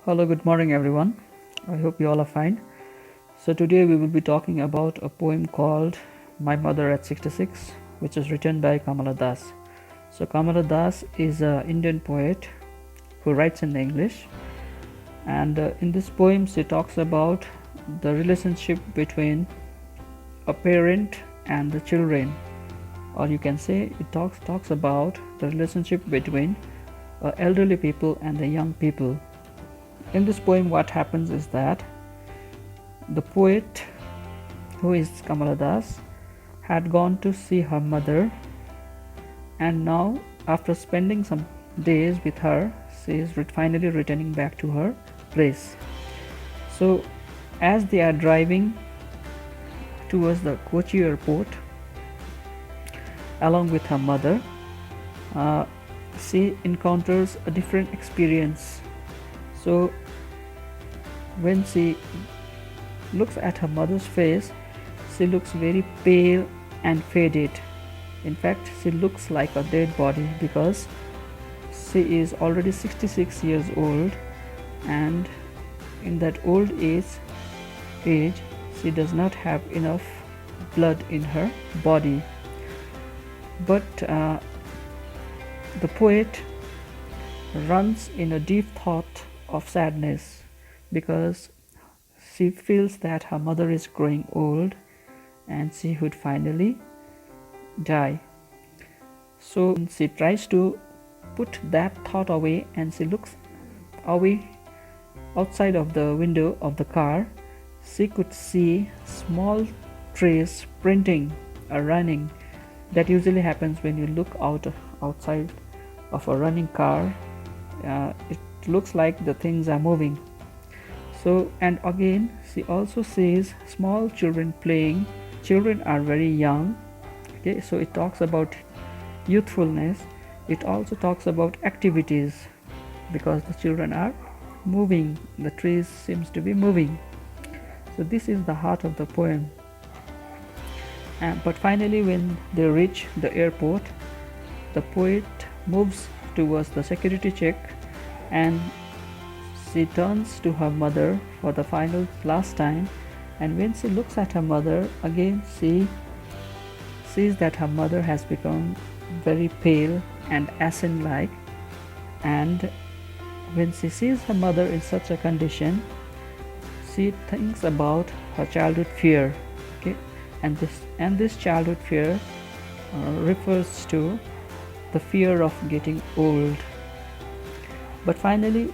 Hello, good morning, everyone. I hope you all are fine. So, today we will be talking about a poem called My Mother at 66, which is written by Kamala Das. So, Kamala Das is an Indian poet who writes in English, and in this poem, she talks about the relationship between a parent and the children, or you can say it talks about the relationship between elderly people and the young people. In this poem, what happens is that the poet, who is Kamala Das, had gone to see her mother, and now, after spending some days with her, she is finally returning back to her place. So, as they are driving towards the Kochi airport along with her mother, she encounters a different experience. So, when she looks at her mother's face, she looks very pale and faded. In fact, she looks like a dead body because she is already 66 years old, and in that old age she does not have enough blood in her body. But the poet runs in a deep thought of sadness because she feels that her mother is growing old and she would finally die. So she tries to put that thought away, and she looks away outside of the window of the car. She could see small trees sprinting or running. That usually happens when you look outside of a running car. It looks like the things are moving. So, and again, she also sees small children playing. Children are very young. Okay, so it talks about youthfulness. It also talks about activities because the children are moving. The trees seems to be moving. So this is the heart of the poem. But finally, when they reach the airport, the poet moves towards the security check, and she turns to her mother for the last time. And when she looks at her mother again, she sees that her mother has become very pale and ashen-like. And when she sees her mother in such a condition, she thinks about her childhood fear. Okay, and this childhood fear refers to the fear of getting old. But finally,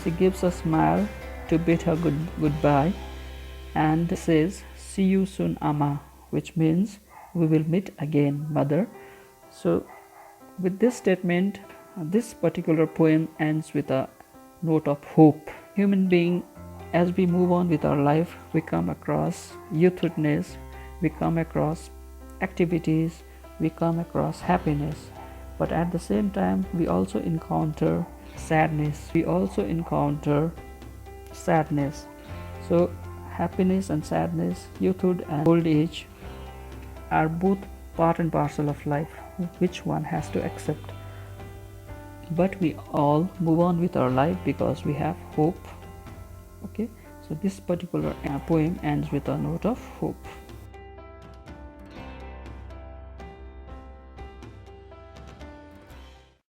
she gives a smile to bid her goodbye and says, "See you soon, Amma," which means we will meet again, mother. So with this statement, this particular poem ends with a note of hope. Human being, as we move on with our life, we come across youthfulness, we come across activities, we come across happiness. But at the same time, we also encounter sadness. So happiness and sadness, youthhood and old age are both part and parcel of life, which one has to accept. But we all move on with our life because we have hope. Okay, so this particular poem ends with a note of hope.